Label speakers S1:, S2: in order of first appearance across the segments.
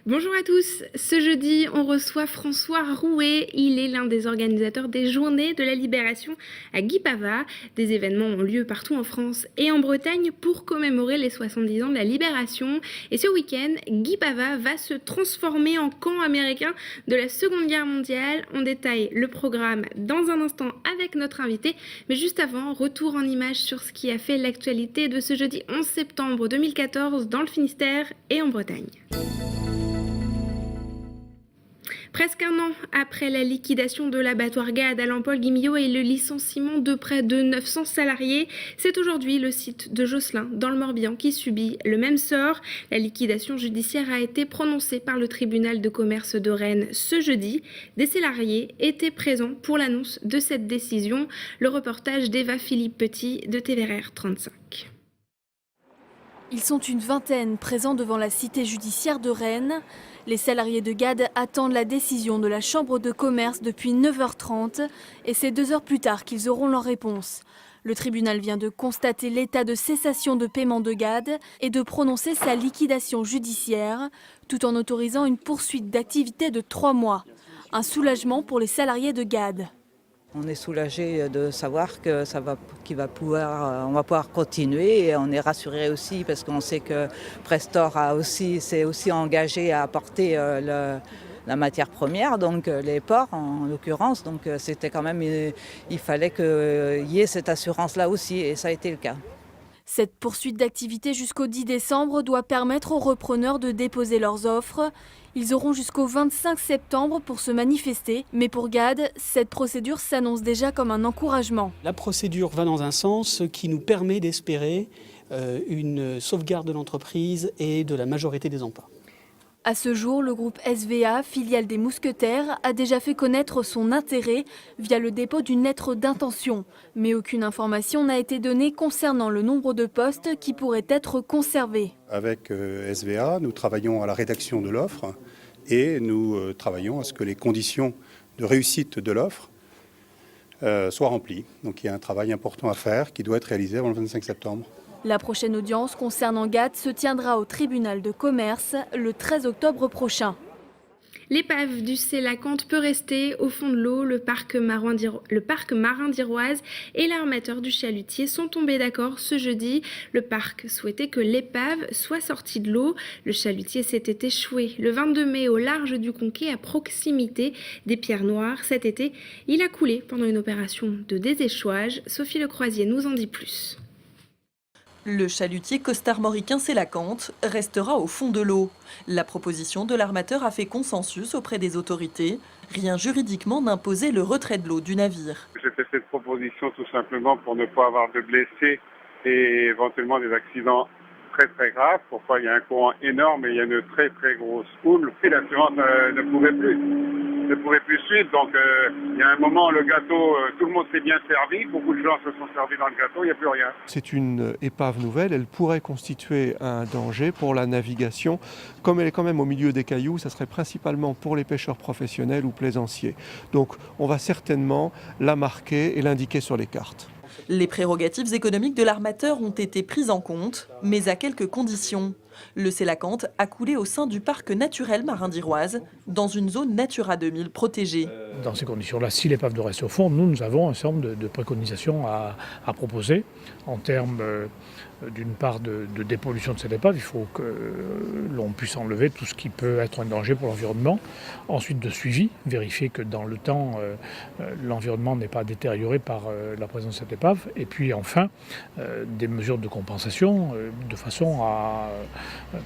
S1: Bonjour à tous, ce jeudi on reçoit François Rouet, il est l'un des organisateurs des Journées de la Libération à Guipava. Des événements ont lieu partout en France et en Bretagne pour commémorer les 70 ans de la Libération. Et ce week-end, Guipava va se transformer en camp américain de la Seconde Guerre mondiale. On détaille le programme dans un instant avec notre invité, mais juste avant, retour en images sur ce qui a fait l'actualité de ce jeudi 11 septembre 2014 dans le Finistère et en Bretagne. Presque un an après la liquidation de l'abattoir GAD à Lampol-Guimillot et le licenciement de près de 900 salariés, c'est aujourd'hui le site de Josselin, dans le Morbihan, qui subit le même sort. La liquidation judiciaire a été prononcée par le tribunal de commerce de Rennes ce jeudi. Des salariés étaient présents pour l'annonce de cette décision. Le reportage d'Eva Philippe Petit de TVR 35.
S2: Ils sont une vingtaine présents devant la cité judiciaire de Rennes. Les salariés de GAD attendent la décision de la chambre de commerce depuis 9h30 et c'est 2 heures plus tard qu'ils auront leur réponse. Le tribunal vient de constater l'état de cessation de paiement de GAD et de prononcer sa liquidation judiciaire, tout en autorisant une poursuite d'activité de 3 mois. Un soulagement pour les salariés de GAD.
S3: On est soulagé de savoir que on va pouvoir continuer et on est rassuré aussi parce qu'on sait que Prestor s'est aussi engagé à apporter la matière première, donc les porcs en l'occurrence. Donc c'était quand même, il fallait qu'il y ait cette assurance-là aussi et ça a été le cas.
S2: Cette poursuite d'activité jusqu'au 10 décembre doit permettre aux repreneurs de déposer leurs offres. Ils auront jusqu'au 25 septembre pour se manifester. Mais pour GAD, cette procédure s'annonce déjà comme un encouragement.
S4: La procédure va dans un sens qui nous permet d'espérer une sauvegarde de l'entreprise et de la majorité des emplois.
S2: À ce jour, le groupe SVA, filiale des Mousquetaires, a déjà fait connaître son intérêt via le dépôt d'une lettre d'intention. Mais aucune information n'a été donnée concernant le nombre de postes qui pourraient être conservés.
S5: Avec SVA, nous travaillons à la rédaction de l'offre et nous travaillons à ce que les conditions de réussite de l'offre soient remplies. Donc il y a un travail important à faire qui doit être réalisé avant le 25 septembre.
S2: La prochaine audience concernant GAD se tiendra au tribunal de commerce le 13 octobre prochain.
S1: L'épave du Sélacanthe peut rester au fond de l'eau. Le parc marin d'Iroise et l'armateur du chalutier sont tombés d'accord ce jeudi. Le parc souhaitait que l'épave soit sortie de l'eau. Le chalutier s'était échoué le 22 mai au large du Conquet à proximité des Pierres Noires. Cet été, il a coulé pendant une opération de déséchouage. Sophie Lecroisier nous en dit plus.
S6: Le chalutier costarmoricain Sélacanthe restera au fond de l'eau. La proposition de l'armateur a fait consensus auprès des autorités. Rien juridiquement n'imposait le retrait de l'eau du navire.
S7: J'ai fait cette proposition tout simplement pour ne pas avoir de blessés et éventuellement des accidents très graves. Pourquoi il y a un courant énorme et il y a une très grosse houle. Et l'assurance ne pouvait plus suivre. Donc il y a un moment, le gâteau, tout le monde s'est bien servi. Beaucoup de gens se sont servis dans le gâteau, il n'y a plus rien.
S8: C'est une épave nouvelle, elle pourrait constituer un danger pour la navigation. Comme elle est quand même au milieu des cailloux, ça serait principalement pour les pêcheurs professionnels ou plaisanciers. Donc on va certainement la marquer et l'indiquer sur les cartes.
S6: Les prérogatives économiques de l'armateur ont été prises en compte, mais à quelques conditions. Le Sélacanthe a coulé au sein du parc naturel marin d'Iroise, dans une zone Natura 2000 protégée.
S9: Dans ces conditions-là, si l'épave doit rester au fond, nous avons un certain nombre de préconisations à proposer en termes d'une part de dépollution de cette épave. Il faut que l'on puisse enlever tout ce qui peut être un danger pour l'environnement. Ensuite de suivi, vérifier que dans le temps, l'environnement n'est pas détérioré par la présence de cette épave. Et puis enfin, des mesures de compensation de façon à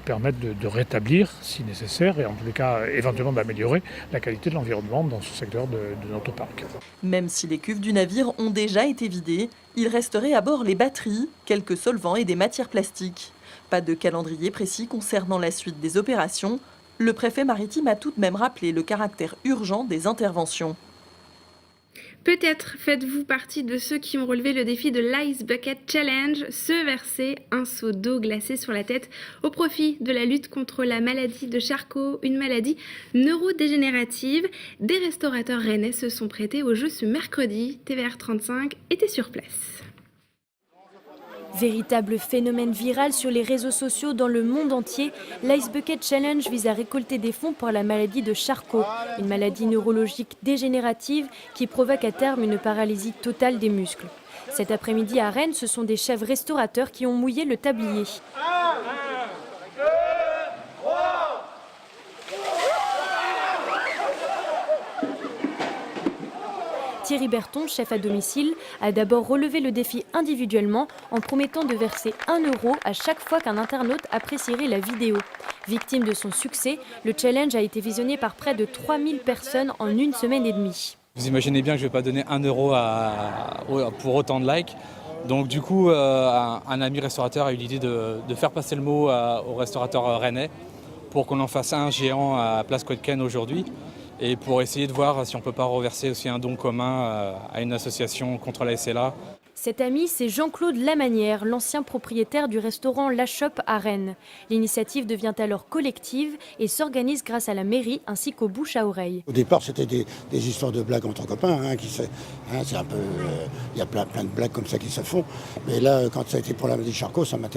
S9: permettre de rétablir, si nécessaire, et en tous les cas éventuellement d'améliorer la qualité de l'environnement dans ce secteur de notre parc.
S6: Même si les cuves du navire ont déjà été vidées, il resterait à bord les batteries, quelques solvants et des matières plastiques. Pas de calendrier précis concernant la suite des opérations. Le préfet maritime a tout de même rappelé le caractère urgent des interventions.
S1: Peut-être faites-vous partie de ceux qui ont relevé le défi de l'Ice Bucket Challenge, se verser un seau d'eau glacée sur la tête au profit de la lutte contre la maladie de Charcot, une maladie neurodégénérative. Des restaurateurs rennais se sont prêtés au jeu ce mercredi. TVR 35 était sur place.
S2: Véritable phénomène viral sur les réseaux sociaux dans le monde entier, l'Ice Bucket Challenge vise à récolter des fonds pour la maladie de Charcot, une maladie neurologique dégénérative qui provoque à terme une paralysie totale des muscles. Cet après-midi à Rennes, ce sont des chefs restaurateurs qui ont mouillé le tablier. Thierry Berton, chef à domicile, a d'abord relevé le défi individuellement en promettant de verser 1 € à chaque fois qu'un internaute apprécierait la vidéo. Victime de son succès, le challenge a été visionné par près de 3000 personnes en 1 semaine et demie.
S10: Vous imaginez bien que je ne vais pas donner 1 € pour autant de likes. Donc du coup, un ami restaurateur a eu l'idée de faire passer le mot aux restaurateurs rennais pour qu'on en fasse un géant à Place Couette-Ken aujourd'hui. Et pour essayer de voir si on ne peut pas reverser aussi un don commun à une association contre la SLA.
S2: Cet ami, c'est Jean-Claude Lamanière, l'ancien propriétaire du restaurant La Chope à Rennes. L'initiative devient alors collective et s'organise grâce à la mairie ainsi qu'aux bouche à oreille.
S11: Au départ, c'était des histoires de blagues entre copains. C'est un peu, y a plein de blagues comme ça qui se font. Mais là, quand ça a été pour la maladie de Charcot, ça m'a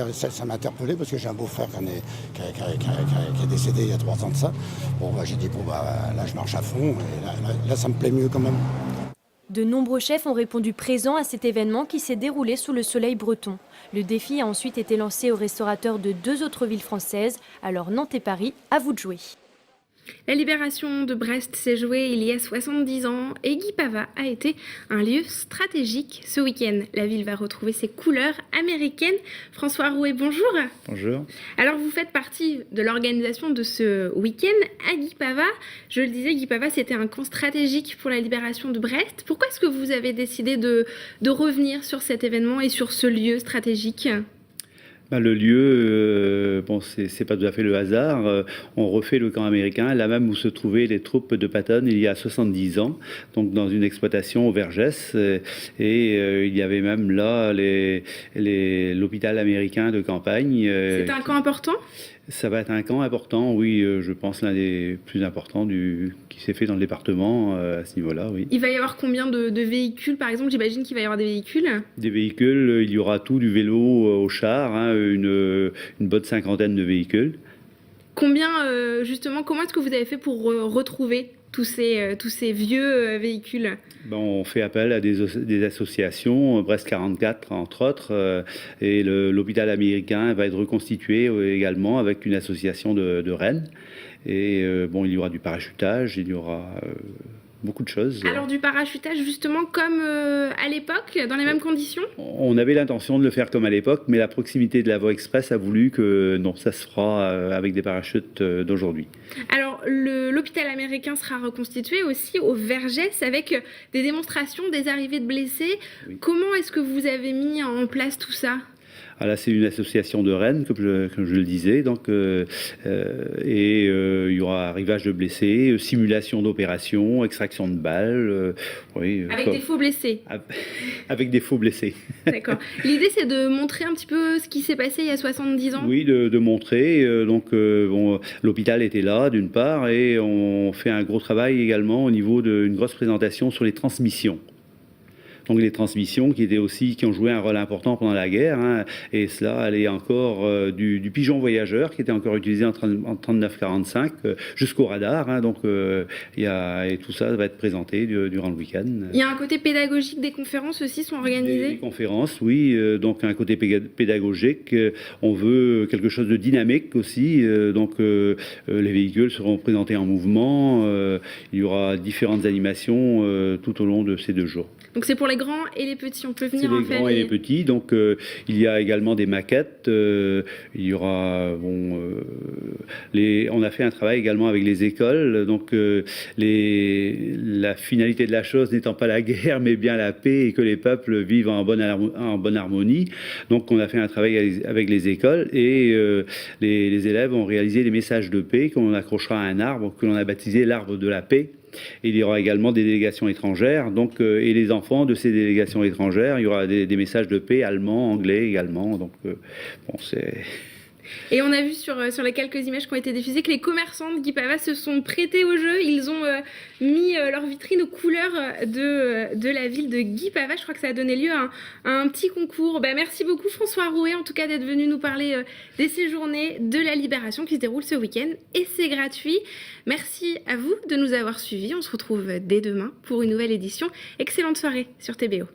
S11: interpellé parce que j'ai un beau-frère qui est décédé il y a 3 ans de ça. Bon, j'ai dit, là, je marche à fond. Et là, ça me plaît mieux quand même.
S2: De nombreux chefs ont répondu présents à cet événement qui s'est déroulé sous le soleil breton. Le défi a ensuite été lancé aux restaurateurs de 2 autres villes françaises, alors Nantes et Paris, à vous de jouer.
S1: La libération de Brest s'est jouée il y a 70 ans et Guy Pava a été un lieu stratégique ce week-end. La ville va retrouver ses couleurs américaines. François Rouet, bonjour.
S12: Bonjour.
S1: Alors vous faites partie de l'organisation de ce week-end à Guy Pava. Je le disais, Guy Pava, c'était un camp stratégique pour la libération de Brest. Pourquoi est-ce que vous avez décidé de revenir sur cet événement et sur ce lieu stratégique ?
S12: Le lieu, c'est pas tout à fait le hasard. On refait le camp américain, là même où se trouvaient les troupes de Patton il y a 70 ans, donc dans une exploitation au Vergès. Et il y avait même là l'hôpital américain de campagne.
S1: C'est un camp important ?
S12: Ça va être un camp important, oui, je pense l'un des plus importants qui s'est fait dans le département à ce niveau-là, oui.
S1: Il va y avoir combien de véhicules, par exemple ? J'imagine qu'il va y avoir des véhicules.
S12: Des véhicules, il y aura tout, du vélo au char, une bonne 50aine de véhicules.
S1: Combien, justement, comment est-ce que vous avez fait pour retrouver tous ces vieux véhicules ?
S12: On fait appel à des associations, Brest 44 entre autres, et l'hôpital américain va être reconstitué également avec une association de Rennes. Et il y aura du parachutage, il y aura beaucoup de choses.
S1: Alors du parachutage justement comme à l'époque, dans les mêmes conditions ?
S12: On avait l'intention de le faire comme à l'époque, mais la proximité de la voie express a voulu que non, ça se fera avec des parachutes d'aujourd'hui.
S1: Alors l'hôpital américain sera reconstitué aussi au Vergès avec des démonstrations, des arrivées de blessés. Oui. Comment est-ce que vous avez mis en place tout ça ?
S12: Là, c'est une association de Rennes, comme je le disais, donc, il y aura arrivage de blessés, simulation d'opérations, extraction de balles.
S1: Oui, avec des faux blessés.
S12: Avec des faux blessés.
S1: D'accord. L'idée, c'est de montrer un petit peu ce qui s'est passé il y a 70 ans.
S12: Oui, de montrer. L'hôpital était là, d'une part, et on fait un gros travail également au niveau d'une grosse présentation sur les transmissions. Donc les transmissions qui ont joué un rôle important pendant la guerre, et cela allait encore du pigeon voyageur qui était encore utilisé en 39-45 jusqu'au radar, et tout ça va être présenté durant le week-end.
S1: Il y a un côté pédagogique, des conférences aussi sont organisées ?
S12: Des conférences, oui, donc un côté pédagogique, on veut quelque chose de dynamique aussi, les véhicules seront présentés en mouvement, il y aura différentes animations tout au long de ces 2 jours.
S1: Donc c'est pour les grands et les petits, on peut venir en famille.
S12: C'est les grands et les petits, donc il y a également des maquettes, il y aura, on a fait un travail également avec les écoles, donc la finalité de la chose n'étant pas la guerre, mais bien la paix et que les peuples vivent en bonne harmonie. Donc on a fait un travail avec les écoles et les élèves ont réalisé des messages de paix qu'on accrochera à un arbre que l'on a baptisé l'arbre de la paix. Il y aura également des délégations étrangères, et les enfants de ces délégations étrangères, il y aura des messages de paix allemands, anglais également.
S1: Et on a vu sur les quelques images qui ont été diffusées que les commerçants de Guipava se sont prêtés au jeu. Ils ont mis leur vitrine aux couleurs de la ville de Guipava. Je crois que ça a donné lieu à un petit concours. Merci beaucoup François Rouet en tout cas d'être venu nous parler de ces journées de la libération qui se déroulent ce week-end et c'est gratuit. Merci à vous de nous avoir suivis. On se retrouve dès demain pour une nouvelle édition. Excellente soirée sur TBO.